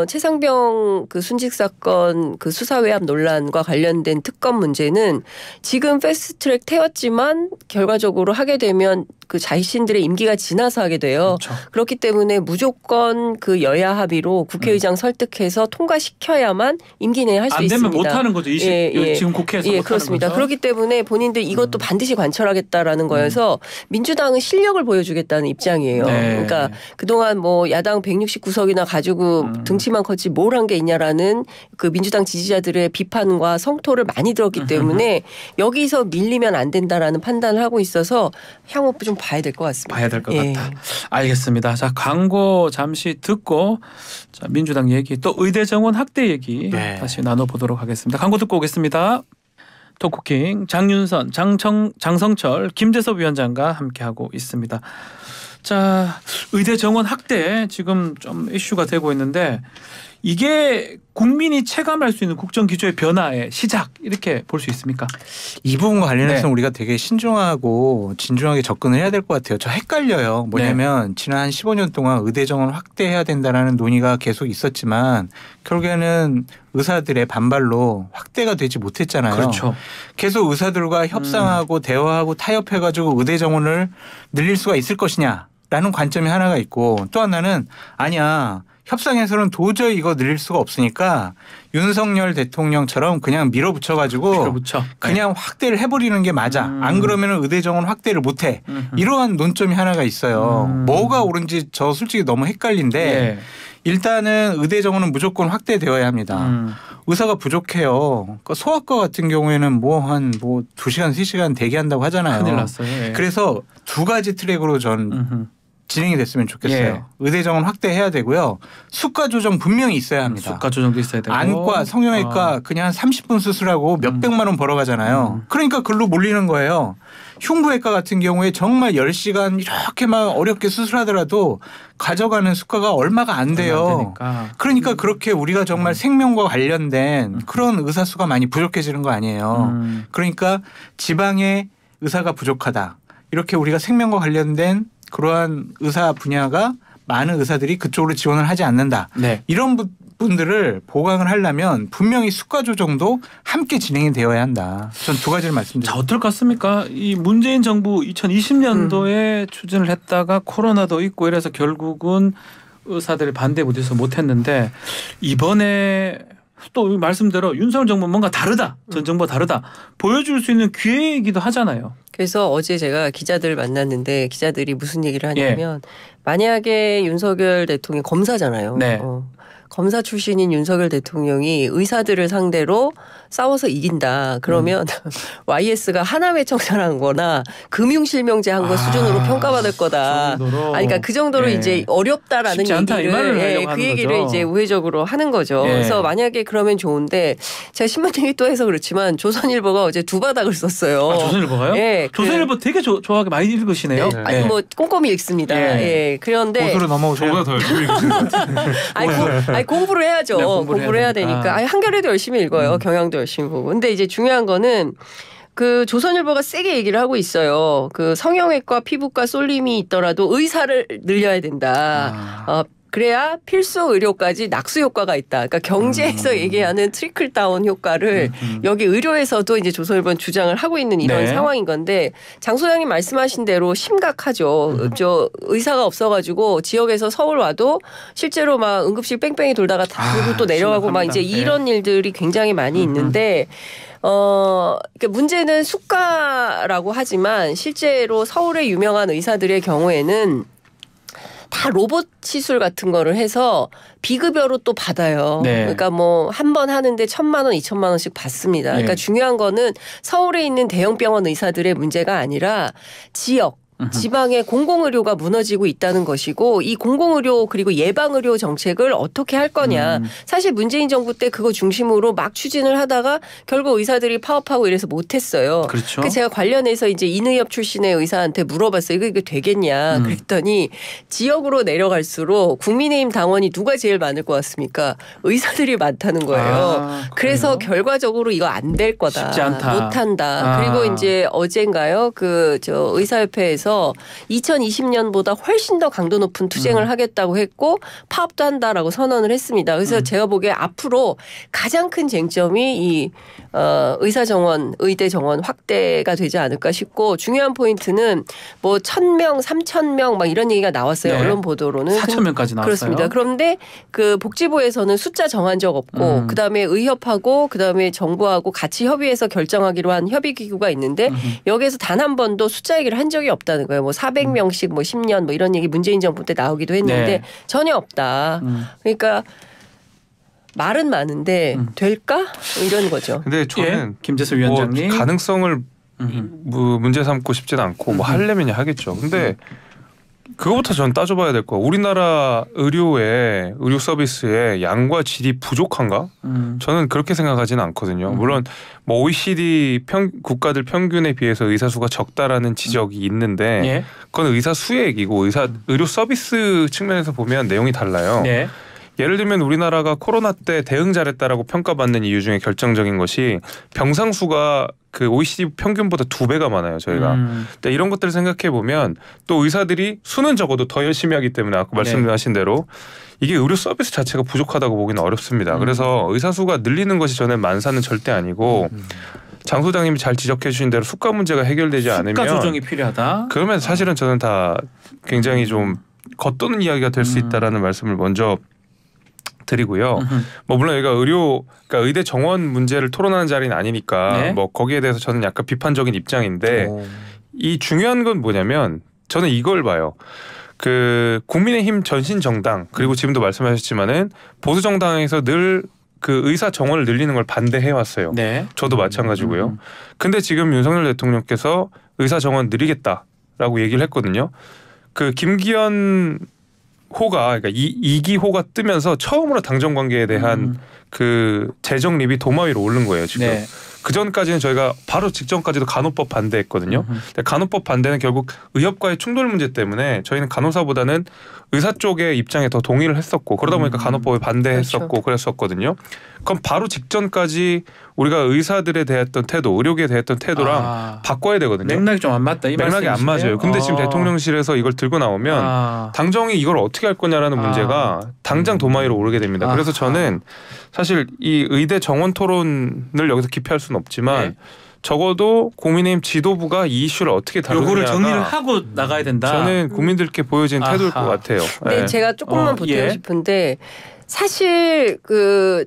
최상병 그 순직 사건 그 수사 외압 논란과 관련된 특검 문제는 지금 패스트트랙 태웠지만 결과적으로 하게 되면 그 자신들의 임기가 지나서 하게 돼요. 그렇죠. 그렇기 때문에 무조건 그 여야 합의로 국회의장 설득해서 통과시켜야만 임기 내에 할 수 있습니다. 안 되면 못 하는 거죠. 지금 국회에서 못 하는 그렇습니다. 거죠. 그렇기 때문에 본인들 이것도 반드시 관철하겠다라는 거여서 민주당은 실력을 보여주겠다는 입장이에요. 네. 그러니까 그동안 뭐 야당 169석이나 가지고 등치만 컸지 뭘 한 게 있냐라는 그 민주당 지지자들의 비판과 성토를 많이 들었기 때문에 여기서 밀리면 안 된다라는 판단을 하고 있어서 향후 좀 봐야 될 것 같습니다. 봐야 될 것 같다. 알겠습니다. 자, 광고 잠시 듣고 자, 민주당 얘기 또 의대 정원 확대 얘기 다시 나눠보도록 하겠습니다. 광고 듣고 오겠습니다. 토크킹 장윤선, 장성철, 김재섭 위원장과 함께하고 있습니다. 자, 의대 정원 확대 지금 좀 이슈가 되고 있는데 이게 국민이 체감할 수 있는 국정 기조의 변화의 시작 이렇게 볼 수 있습니까? 이 부분과 관련해서 우리가 되게 신중하고 진중하게 접근을 해야 될 것 같아요. 저 헷갈려요. 뭐냐면 지난 한 15년 동안 의대 정원 확대해야 된다라는 논의가 계속 있었지만 결국에는 의사들의 반발로 확대가 되지 못했잖아요. 그렇죠. 계속 의사들과 협상하고 대화하고 타협해가지고 의대 정원을 늘릴 수가 있을 것이냐라는 관점이 하나가 있고 또 하나는 아니야. 협상에서는 도저히 이거 늘릴 수가 없으니까 윤석열 대통령처럼 그냥 밀어붙여가지고 그냥 확대를 해버리는 게 맞아. 안 그러면 의대 정원 확대를 못해. 이러한 논점이 하나가 있어요. 뭐가 옳은지 저 솔직히 너무 헷갈린데 일단은 의대 정원은 무조건 확대되어야 합니다. 의사가 부족해요. 그러니까 소아과 같은 경우에는 뭐 2시간 3시간 대기한다고 하잖아요. 큰일 났어요. 그래서 두 가지 트랙으로 전 진행이 됐으면 좋겠어요. 의대 정원 확대해야 되고요. 수가 조정 분명히 있어야 합니다. 수가 조정도 있어야 되고. 안과, 성형외과 그냥 한 30분 수술하고 몇백만 원 벌어가잖아요. 그러니까 글로 몰리는 거예요. 흉부외과 같은 경우에 정말 10시간 이렇게 막 어렵게 수술하더라도 가져가는 수가가 얼마가 안 돼요. 그러니까 그렇게 우리가 정말 생명과 관련된 그런 의사 수가 많이 부족해지는 거 아니에요. 그러니까 지방에 의사가 부족하다. 이렇게 우리가 생명과 관련된 그러한 의사 분야가 많은 의사들이 그쪽으로 지원을 하지 않는다. 이런 분들을 보강을 하려면 분명히 수가 조정도 함께 진행이 되어야 한다. 전 두 가지를 말씀드립니다. 자, 어떨 것 같습니까? 이 문재인 정부 2020년도에 추진을 했다가 코로나도 있고 이래서 결국은 의사들의 반대에 부딪혀서 못했는데 이번에 또 말씀대로 윤석열 정부는 뭔가 다르다. 전 정부가 다르다. 보여줄 수 있는 기회이기도 하잖아요. 그래서 어제 제가 기자들 만났는데 기자들이 무슨 얘기를 하냐면 만약에 윤석열 대통령이 검사잖아요. 검사 출신인 윤석열 대통령이 의사들을 상대로 싸워서 이긴다. 그러면 YS가 하나회 청산한 거나 금융실명제 한 거 수준으로 평가받을 거다. 그러니까 그 정도로 이제 어렵다라는 얘기를 그 얘기를 거죠. 이제 우회적으로 하는 거죠. 그래서 만약에 그러면 좋은데 제가 신문 얘기 또 해서 그렇지만 조선일보가 어제 두 바닥을 썼어요. 조선일보가요? 조선일보 되게 좋아하게 많이 읽으시네요. 아니 뭐 꼼꼼히 읽습니다. 그런데 고수로 넘어오세요. 저보다 더 열심히 읽으시는 것 같아요. 공부를 해야죠. 공부를 해야 되니까. 한겨레도 열심히 읽어요. 경향도 열심히 보고. 근데 이제 중요한 거는 그 조선일보가 세게 얘기를 하고 있어요. 그 성형외과, 피부과 쏠림이 있더라도 의사를 늘려야 된다. 그래야 필수 의료까지 낙수 효과가 있다. 그러니까 경제에서 얘기하는 트리클 다운 효과를 여기 의료에서도 이제 조선일보는 주장을 하고 있는 이런 상황인 건데 장 소장님 말씀하신 대로 심각하죠. 저 의사가 없어가지고 지역에서 서울 와도 실제로 막 응급실 뺑뺑이 돌다가 그리고 또 내려가고 심각합니다. 막 이제 이런 일들이 굉장히 많이 있는데 그러니까 문제는 수가라고 하지만 실제로 서울의 유명한 의사들의 경우에는 다 로봇 시술 같은 거를 해서 비급여로 또 받아요. 그러니까 뭐 한 번 하는데 1,000만 원, 2,000만 원씩 받습니다. 그러니까 중요한 거는 서울에 있는 대형 병원 의사들의 문제가 아니라 지역 지방의 공공의료가 무너지고 있다는 것이고 이 공공의료 그리고 예방의료 정책을 어떻게 할 거냐. 사실 문재인 정부 때 그거 중심으로 막 추진을 하다가 결국 의사들이 파업하고 이래서 못했어요. 그렇죠. 제가 관련해서 이제 인의협 출신의 의사한테 물어봤어요. 이거 되겠냐. 그랬더니 지역으로 내려갈수록 국민의힘 당원이 누가 제일 많을 것 같습니까? 의사들이 많다는 거예요. 그래서 결과적으로 이거 안 될 거다. 쉽지 않다. 못한다. 그리고 이제 어젠가요? 그 저 의사협회에서 대해서 2020년보다 훨씬 더 강도 높은 투쟁을 하겠다고 했고 파업도 한다라고 선언을 했습니다. 그래서 제가 보기에 앞으로 가장 큰 쟁점이 이 의사 정원, 의대 정원 확대가 되지 않을까 싶고 중요한 포인트는 뭐 1,000명, 3,000명 막 이런 얘기가 나왔어요. 네. 언론 보도로는 4,000명까지 나왔어요. 그렇습니다. 그런데 그 복지부에서는 숫자 정한 적 없고 그다음에 의협하고 그다음에 정부하고 같이 협의해서 결정하기로 한 협의기구가 있는데 여기에서 단 한 번도 숫자 얘기를 한 적이 없다는 거예요. 뭐 400명씩 뭐 10년 뭐 이런 얘기 문재인 정부 때 나오기도 했는데 네. 전혀 없다. 그러니까 말은 많은데 될까? 이런 거죠. 근데 저는 예, 김재수 위원장님 뭐 가능성을 뭐 문제 삼고 싶지는 않고 뭐 하려면 하겠죠. 근데 그거부터 전 따져봐야 될 거야. 우리나라 의료 서비스의 양과 질이 부족한가? 저는 그렇게 생각하지는 않거든요. 물론 뭐 OECD 국가들 평균에 비해서 의사 수가 적다라는 지적이 있는데 예. 그건 의사 수의 얘기고 의료 서비스 측면에서 보면 내용이 달라요. 네. 예를 들면 우리나라가 코로나 때 대응 잘했다라고 평가받는 이유 중에 결정적인 것이 병상 수가 그 OECD 평균보다 2배가 많아요. 저희가. 근데 이런 것들을 생각해 보면 또 의사들이 수는 적어도 더 열심히 하기 때문에 아까 말씀하신 대로 이게 의료 서비스 자체가 부족하다고 보기는 어렵습니다. 그래서 의사 수가 늘리는 것이 저는 만사는 절대 아니고 장 소장님이 잘 지적해 주신 대로 수가 문제가 해결되지 않으면 수가 조정이 필요하다. 그러면 사실은 저는 다 굉장히 좀 겉도는 이야기가 될 수 있다라는 말씀을 먼저 드리고요. 뭐 물론 여기가 그러니까 의대 정원 문제를 토론하는 자리는 아니니까 네. 뭐 거기에 대해서 저는 약간 비판적인 입장인데 이 중요한 건 뭐냐면 저는 이걸 봐요. 그 국민의힘 전신 정당 그리고 지금도 말씀하셨지만은 보수 정당에서 늘 그 의사 정원을 늘리는 걸 반대해 왔어요. 네. 저도 마찬가지고요. 근데 지금 윤석열 대통령께서 의사 정원 늘리겠다라고 얘기를 했거든요. 그 김기현 호가 그러니까 2기 호가 뜨면서 처음으로 당정 관계에 대한 그 재정립이 도마 위로 오른 거예요 지금. 네. 그 전까지는 저희가 바로 직전까지도 간호법 반대했거든요. 근데 간호법 반대는 결국 의협과의 충돌 문제 때문에 저희는 간호사보다는 의사 쪽의 입장에 더 동의를 했었고 그러다 보니까 간호법에 반대했었고 그렇죠. 그랬었거든요. 그럼 바로 직전까지 우리가 의사들에 대했던 태도, 의료계에 대했던 태도랑 바꿔야 되거든요. 맥락이 좀 안 맞다. 이 맥락이 안 맞아요. 근데 지금 대통령실에서 이걸 들고 나오면 당정이 이걸 어떻게 할 거냐라는 문제가 당장 도마 위로 오르게 됩니다. 그래서 저는 사실 이 의대 정원 토론을 여기서 기피할 수는 없지만 네. 적어도 국민의힘 지도부가 이 이슈를 어떻게 다루느냐가 요거를 정리를 하고 나가야 된다. 저는 국민들께 보여진 태도일 것 같아요. 네, 네. 제가 조금만 보태고 싶은데 사실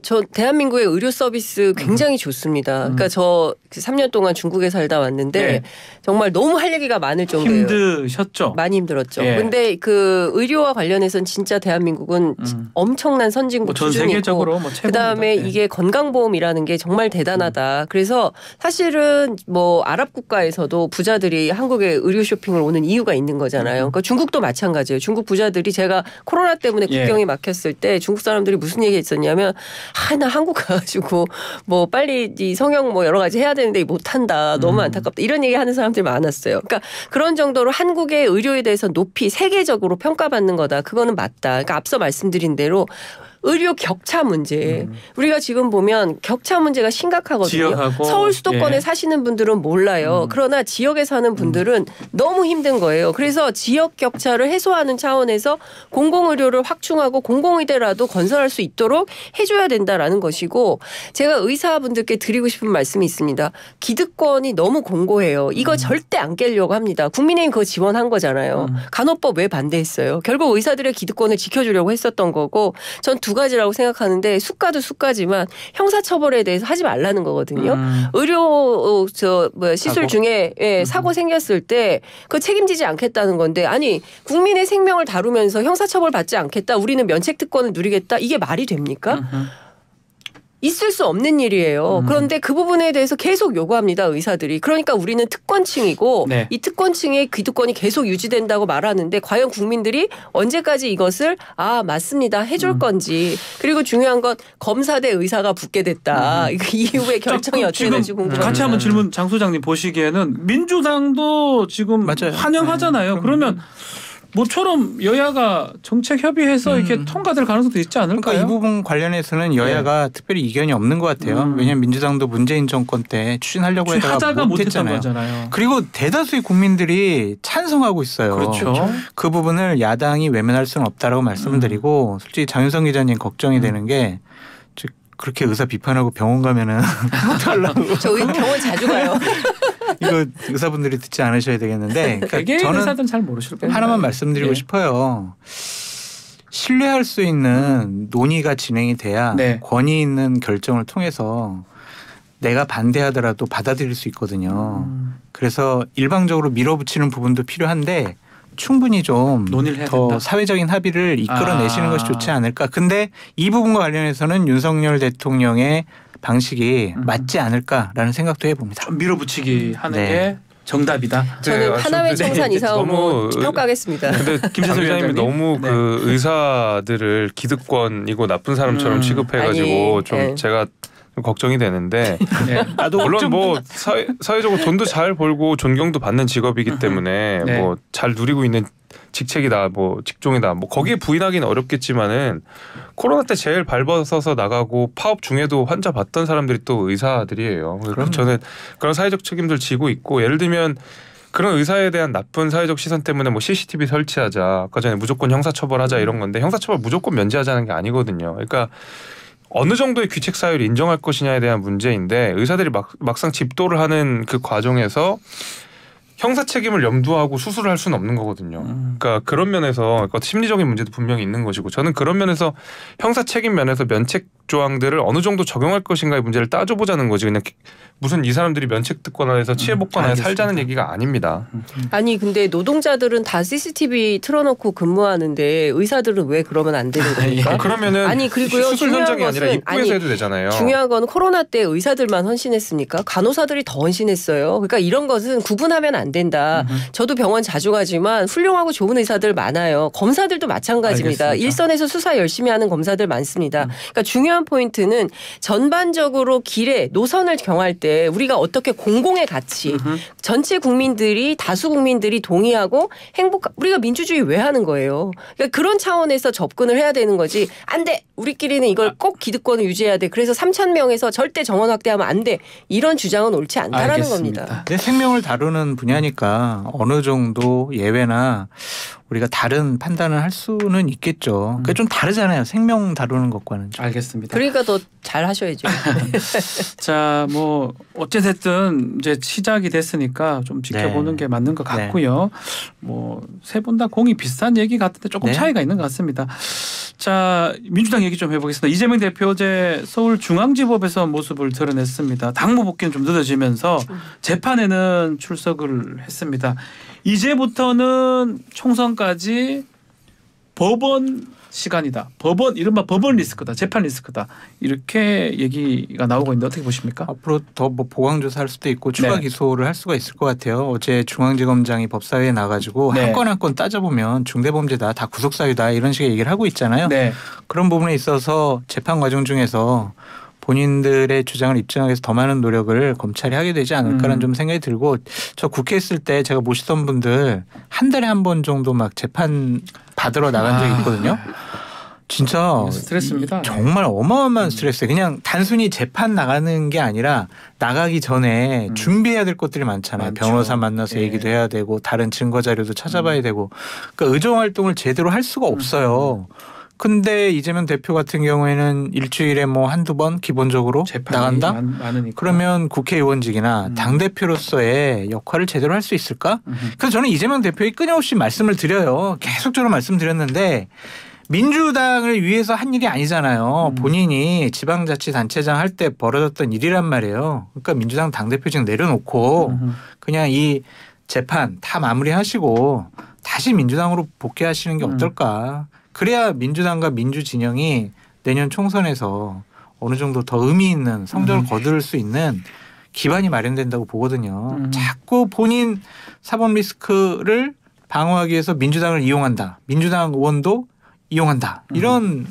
저 대한민국의 의료 서비스 굉장히 좋습니다. 그러니까 저 3년 동안 중국에 살다 왔는데 네. 정말 너무 할 얘기가 많을 정도예요. 힘드셨죠? 많이 힘들었죠. 예. 근데 그 의료와 관련해서는 진짜 대한민국은 엄청난 선진국 전 수준이고 세계적으로 뭐 최고입니다. 그다음에 네. 이게 건강보험이라는 게 정말 대단하다. 그래서 사실은 뭐 아랍 국가에서도 부자들이 한국에 의료 쇼핑을 오는 이유가 있는 거잖아요. 그러니까 중국도 마찬가지예요. 중국 부자들이 제가 코로나 때문에 국경이 막혔을 때 중국 사람들이 무슨 얘기 했었냐면 나 한국 가가지고 뭐 빨리 이 성형 뭐 여러 가지 해야 되는데 못한다. 너무 안타깝다. 이런 얘기 하는 사람들이 많았어요. 그러니까 그런 정도로 한국의 의료에 대해서 높이 세계적으로 평가받는 거다. 그거는 맞다. 그러니까 앞서 말씀드린 대로 의료 격차 문제. 우리가 지금 보면 격차 문제가 심각하거든요. 지역하고, 서울 수도권에 예. 사시는 분들은 몰라요. 그러나 지역에 사는 분들은 너무 힘든 거예요. 그래서 지역 격차를 해소하는 차원에서 공공의료를 확충하고 공공의대라도 건설할 수 있도록 해줘야 된다라는 것이고 제가 의사분들께 드리고 싶은 말씀이 있습니다. 기득권이 너무 공고해요. 이거 절대 안 깨려고 합니다. 국민의힘 그거 지원한 거잖아요. 간호법 왜 반대했어요? 결국 의사들의 기득권을 지켜주려고 했었던 거고 전 두 가지라고 생각하는데 수가도 수가지만 형사처벌에 대해서 하지 말라는 거거든요. 의료 시술 중에 사고 생겼을 때 그 책임지지 않겠다는 건데 아니 국민의 생명을 다루면서 형사처벌 받지 않겠다. 우리는 면책특권을 누리겠다. 이게 말이 됩니까? 있을 수 없는 일이에요. 그런데 그 부분에 대해서 계속 요구합니다. 의사들이. 그러니까 우리는 특권층이고 네. 이 특권층의 기득권이 계속 유지된다고 말하는데 과연 국민들이 언제까지 이것을 맞습니다. 해줄 건지. 그리고 중요한 건 검사 대 의사가 붙게 됐다. 그 이후에 결정이 어떻게 될지 궁금합니다. 같이 한번 질문 장 소장님 보시기에는 민주당도 지금 맞아요. 환영하잖아요. 그러면 모처럼 여야가 정책 협의해서 이렇게 통과될 가능성도 있지 않을까요? 그러니까 이 부분 관련해서는 여야가 특별히 이견이 없는 것 같아요. 왜냐하면 민주당도 문재인 정권 때 추진하려고 하다가 못했잖아요. 거잖아요. 그리고 대다수의 국민들이 찬성하고 있어요. 그렇죠. 그 부분을 야당이 외면할 수는 없다라고 말씀을 드리고 솔직히 장윤성 기자님 걱정이 되는 게 그렇게 의사 비판하고 병원 가면은 어떡하려고. 저희 병원 자주 가요. 이거 의사분들이 듣지 않으셔야 되겠는데 그러니까 저는 의사들은 잘 모르실 거예요. 하나만 말씀드리고 싶어요. 신뢰할 수 있는 논의가 진행이 돼야 권위 있는 결정을 통해서 내가 반대하더라도 받아들일 수 있거든요. 그래서 일방적으로 밀어붙이는 부분도 필요한데 충분히 좀 더 사회적인 합의를 이끌어내시는 것이 좋지 않을까. 근데 이 부분과 관련해서는 윤석열 대통령의 방식이 맞지 않을까라는 생각도 해봅니다. 밀어붙이기 하는 게 정답이다. 저는 하나회 청산 이사오모 평가하겠습니다. 근데 김재선 기자님이 너무 그 의사들을 기득권이고 나쁜 사람처럼 취급해가지고 좀 제가 걱정이 되는데 물론 뭐 사회적으로 돈도 잘 벌고 존경도 받는 직업이기 때문에 뭐 잘 누리고 있는 직책이다 뭐 직종이다 뭐 거기에 부인하기는 어렵겠지만은 코로나 때 제일 발벗어서 나가고 파업 중에도 환자 봤던 사람들이 또 의사들이에요. 그래서 저는 그런 사회적 책임들 지고 있고 예를 들면 그런 의사에 대한 나쁜 사회적 시선 때문에 뭐 CCTV 설치하자 아까 전에 무조건 형사처벌하자 이런 건데 형사처벌 무조건 면제하자는 게 아니거든요. 그러니까 어느 정도의 귀책 사유를 인정할 것이냐에 대한 문제인데 의사들이 막상 집도를 하는 그 과정에서 형사 책임을 염두하고 수술을 할 수는 없는 거거든요. 그러니까 그런 면에서 심리적인 문제도 분명히 있는 것이고 저는 그런 면에서 형사 책임 면에서 면책 조항들을 어느 정도 적용할 것인가의 문제를 따져보자는 거지 그냥 무슨 이 사람들이 면책 특권 안에서 치해복권 안에 살자는 얘기가 아닙니다. 아니 근데 노동자들은 다 CCTV 틀어놓고 근무하는데 의사들은 왜 그러면 안 되는 겁니까? 그러면은 아니 그리고요 수술 현장이 아니라 입구에서 해도 되잖아요. 중요한 건 코로나 때 의사들만 헌신했습니까? 간호사들이 더 헌신했어요. 그러니까 이런 것은 구분하면 안 된다. 저도 병원 자주 가지만 훌륭하고 좋은 의사들 많아요. 검사들도 마찬가지입니다. 알겠습니다. 일선에서 수사 열심히 하는 검사들 많습니다. 그러니까 중요한 포인트는 전반적으로 길에 노선을 정할 때 우리가 어떻게 공공의 가치 전체 국민들이 다수 국민들이 동의하고 우리가 민주주의 왜 하는 거예요. 그러니까 그런 차원에서 접근을 해야 되는 거지. 안 돼. 우리끼리는 이걸 꼭 기득권을 유지해야 돼. 그래서 3,000명에서 절대 정원 확대하면 안 돼. 이런 주장은 옳지 않다라는 알겠습니다. 겁니다. 내 생명을 다루는 분야니까 어느 정도 예외나 우리가 다른 판단을 할 수는 있겠죠. 그게 좀 다르잖아요. 생명 다루는 것과는. 좀. 알겠습니다. 그러니까 더 잘 하셔야죠. 자, 뭐 어쨌든 이제 시작이 됐으니까 좀 지켜보는 게 맞는 것 같고요. 뭐 세 분 다 공이 비슷한 얘기 같은데 조금 차이가 있는 것 같습니다. 자, 민주당 얘기 좀 해보겠습니다. 이재명 대표 어제 서울중앙지법에서 모습을 드러냈습니다. 당무 복귀는 좀 늦어지면서 재판에는 출석을 했습니다. 이제부터는 총선까지 법원 시간이다. 이른바 법원 리스크다. 재판 리스크다. 이렇게 얘기가 나오고 있는데 어떻게 보십니까? 앞으로 더 뭐 보강조사할 수도 있고 추가 기소를 할 수가 있을 것 같아요. 어제 중앙지검장이 법사위에 나가지고 한 건 한 건 따져보면 중대범죄다. 다 구속사유다. 이런 식의 얘기를 하고 있잖아요. 그런 부분에 있어서 재판 과정 중에서 본인들의 주장을 입증하기 위해서 더 많은 노력을 검찰이 하게 되지 않을까라는 좀 생각이 들고 저 국회 있을 때 제가 모시던 분들 한 달에 한 번 정도 막 재판 받으러 나간 적이 있거든요. 진짜 스트레스입니다. 정말 어마어마한 스트레스예요. 그냥 단순히 재판 나가는 게 아니라 나가기 전에 준비해야 될 것들이 많잖아요. 많죠. 변호사 만나서 얘기도 해야 되고 다른 증거 자료도 찾아봐야 되고 그러니까 의정 활동을 제대로 할 수가 없어요. 근데 이재명 대표 같은 경우에는 일주일에 뭐 한두 번 기본적으로 나간다? 그러면 국회의원직이나 당대표로서의 역할을 제대로 할 수 있을까? 그래서 저는 이재명 대표에 끊임없이 말씀을 드려요. 계속적으로 말씀드렸는데 민주당을 위해서 한 일이 아니잖아요. 본인이 지방자치단체장 할 때 벌어졌던 일이란 말이에요. 그러니까 민주당 당대표직 내려놓고 그냥 이 재판 다 마무리하시고 다시 민주당으로 복귀하시는 게 어떨까? 그래야 민주당과 민주진영이 내년 총선에서 어느 정도 더 의미 있는 성적을 거둘 수 있는 기반이 마련된다고 보거든요. 자꾸 본인 사법 리스크를 방어하기 위해서 민주당을 이용한다. 민주당 의원도 이용한다. 이런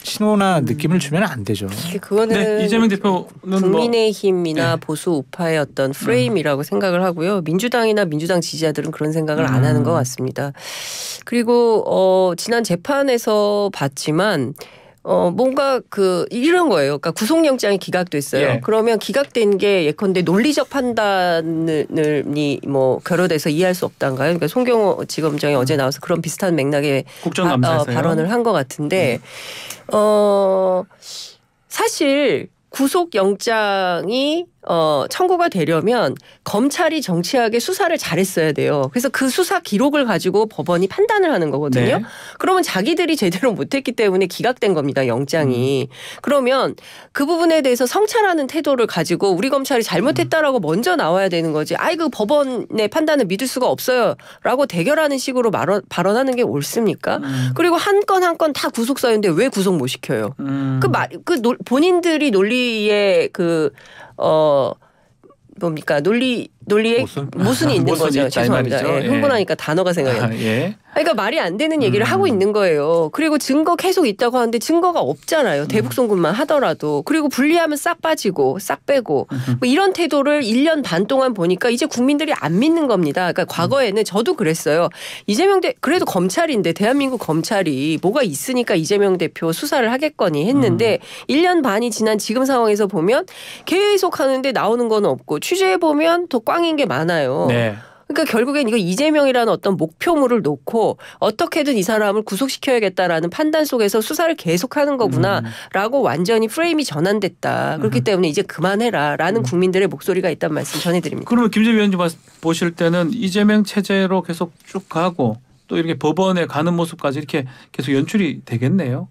신호나 느낌을 주면 안 되죠. 그거는 네, 이재명 대표는 국민의힘이나 보수 우파의 어떤 프레임이라고 생각을 하고요. 민주당이나 민주당 지지자들은 그런 생각을 안 하는 것 같습니다. 그리고 지난 재판에서 봤지만 뭔가 이런 거예요. 그러니까 구속영장이 기각됐어요. 예. 그러면 기각된 게 예컨대 논리적 판단이 뭐 결여돼서 이해할 수 없단가요? 그러니까 송경호 지검장이 어제 나와서 그런 비슷한 맥락의 국정감사에서요. 발언을 한 것 같은데 사실 구속영장이 청구가 되려면 검찰이 정치하게 수사를 잘했어야 돼요. 그래서 그 수사 기록을 가지고 법원이 판단을 하는 거거든요. 네. 그러면 자기들이 제대로 못했기 때문에 기각된 겁니다. 영장이. 그러면 그 부분에 대해서 성찰하는 태도를 가지고 우리 검찰이 잘못했다라고 먼저 나와야 되는 거지. 그 법원의 판단을 믿을 수가 없어요. 라고 대결하는 식으로 발언하는 게 옳습니까? 그리고 한 건 한 건 다 구속사유인데 왜 구속 못 시켜요? 본인들이 논리에 뭡니까 논리에 모순이 있는 거죠. 죄송합니다. 예, 흥분하니까 단어가 생각이 안 나요. 예. 그러니까 말이 안 되는 얘기를 하고 있는 거예요. 그리고 증거 계속 있다고 하는데 증거가 없잖아요. 대북송금만 하더라도. 그리고 분리하면 싹 빠지고 싹 빼고 뭐 이런 태도를 1년 반 동안 보니까 이제 국민들이 안 믿는 겁니다. 그러니까 과거에는 저도 그랬어요. 그래도 검찰인데 대한민국 검찰이 뭐가 있으니까 이재명 대표 수사를 하겠거니 했는데 1년 반이 지난 지금 상황에서 보면 계속 하는데 나오는 건 없고 취재해보면 더 꽝인 게 많아요. 네. 그러니까 결국엔 이거 이재명이라는 어떤 목표물을 놓고 어떻게든 이 사람을 구속시켜야겠다라는 판단 속에서 수사를 계속하는 거구나라고 완전히 프레임이 전환됐다. 그렇기 때문에 이제 그만해라라는 국민들의 목소리가 있다는 말씀 전해드립니다. 그러면 김재 위원님 보실 때는 이재명 체제로 계속 쭉 가고 또 이렇게 법원에 가는 모습까지 이렇게 계속 연출이 되겠네요.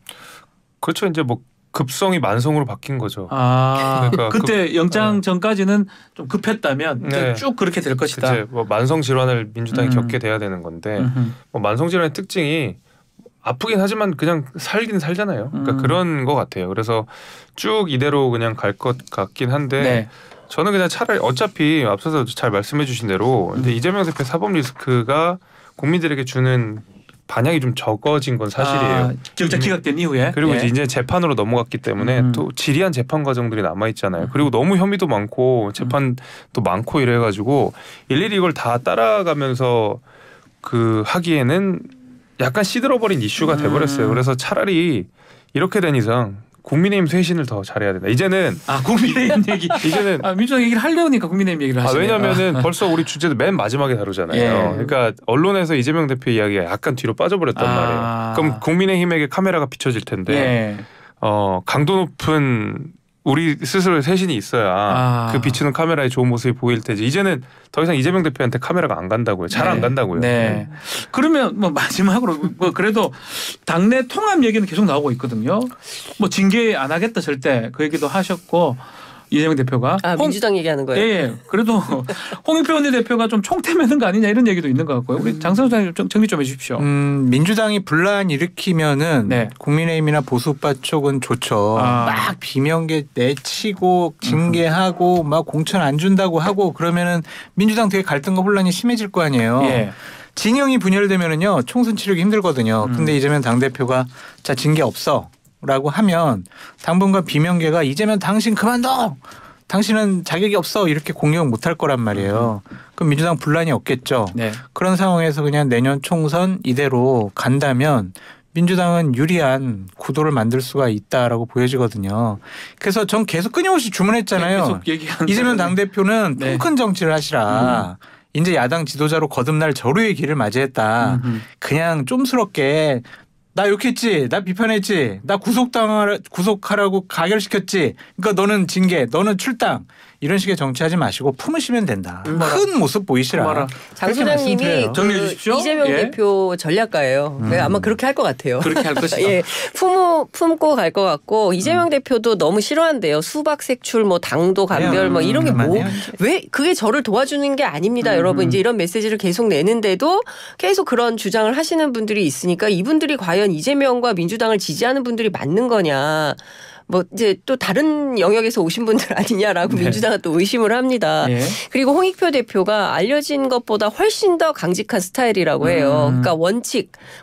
그렇죠. 이제 뭐 급성이 만성으로 바뀐 거죠. 그러니까 그때 영장 전까지는 좀 급했다면 이제 쭉 그렇게 될 것이다. 이제 뭐 만성 질환을 민주당이 겪게 돼야 되는 건데 뭐 만성 질환의 특징이 아프긴 하지만 그냥 살긴 살잖아요. 그러니까 그런 것 같아요. 그래서 쭉 이대로 그냥 갈 것 같긴 한데 네. 저는 그냥 차라리 어차피 앞서서 잘 말씀해 주신 대로 이제 이재명 대표 사법 리스크가 국민들에게 주는 반향이 좀 적어진 건 사실이에요. 영장 기각된 이후에. 그리고 이제 재판으로 넘어갔기 때문에 또 지리한 재판 과정들이 남아 있잖아요. 그리고 너무 혐의도 많고 재판도 많고 이래가지고 일일이 이걸 다 따라가면서 하기에는 약간 시들어버린 이슈가 돼버렸어요. 그래서 차라리 이렇게 된 이상 국민의힘 쇄신을 더 잘해야 된다. 이제는 국민의힘 얘기. 이제는 민주당 얘기를 하려니까 국민의힘 얘기를 하시네요. 왜냐하면은 벌써 우리 주제도 맨 마지막에 다루잖아요. 예. 그러니까 언론에서 이재명 대표 이야기가 약간 뒤로 빠져버렸단 말이에요. 그럼 국민의힘에게 카메라가 비춰질 텐데 강도 높은 우리 스스로의 쇄신이 있어야 그 비추는 카메라의 좋은 모습이 보일 테지. 이제는 더 이상 이재명 대표한테 카메라가 안 간다고요. 잘 안 간다고요. 네. 그러면 뭐 마지막으로 그래도 당내 통합 얘기는 계속 나오고 있거든요. 뭐 징계 안 하겠다 절대 그 얘기도 하셨고 이재명 대표가 민주당 얘기하는 거예요. 예. 그래도 홍익표 원내대표가 좀 총태매는 거 아니냐 이런 얘기도 있는 것 같고요. 우리 장성호 소장님 좀 정리 좀 해주십시오. 민주당이 분란 일으키면은 국민의힘이나 보수파 쪽은 좋죠. 막 비명계 내치고 징계하고 막 공천 안 준다고 하고 그러면은 민주당 되게 갈등과 혼란이 심해질 거 아니에요. 예. 진영이 분열되면은요 총선 치르기 힘들거든요. 근데 이재명 당대표가 자 징계 없어. 라고 하면 당분간 비명계가 이재명 당신 그만둬. 당신은 자격이 없어. 이렇게 공격 못할 거란 말이에요. 그럼 민주당 분란이 없겠죠. 네. 그런 상황에서 그냥 내년 총선 이대로 간다면 민주당은 유리한 구도를 만들 수가 있다라고 보여지거든요. 그래서 전 계속 끊임없이 주문했잖아요. 이재명 당대표는 통큰 정치를 하시라. 이제 야당 지도자로 거듭날 저로의 길을 맞이했다. 그냥 쫌스럽게 나 욕했지, 나 비판했지, 나 구속하라고 가결시켰지. 그러니까 너는 징계, 너는 출당. 이런 식의 정치하지 마시고 품으시면 된다. 큰 모습 보이시라. 장 소장님이 정리해 주십시오. 이재명 대표 전략가예요. 아마 그렇게 할 것 같아요. 그렇게 할 것이다. 예, 품고 갈 것 같고 이재명 대표도 너무 싫어한대요. 수박 색출, 뭐 당도 간별, 뭐 이런 게 왜 그게 저를 도와주는 게 아닙니다, 여러분. 이제 이런 메시지를 계속 내는데도 계속 그런 주장을 하시는 분들이 있으니까 이분들이 과연 이재명과 민주당을 지지하는 분들이 맞는 거냐. 뭐 이제 또 다른 영역에서 오신 분들 아니냐라고 네. 민주당은 또 의심을 합니다. 예. 그리고 홍익표 대표가 알려진 것보다 훨씬 더 강직한 스타일이라고 해요. 그러니까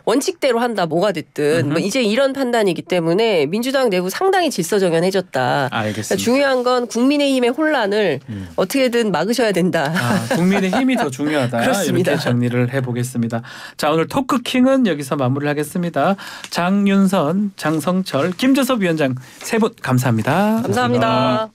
원칙대로 한다 뭐가 됐든 뭐 이제 이런 판단이기 때문에 민주당 내부 상당히 질서정연해졌다. 알겠습니다. 중요한 건 국민의힘의 혼란을 어떻게든 막으셔야 된다. 국민의 힘이 더 중요하다. 그렇습니다. 이렇게 정리를 해보겠습니다. 자, 오늘 토크킹은 여기서 마무리를 하겠습니다. 장윤선, 장성철, 김재섭 위원장 세 분 감사합니다. 감사합니다.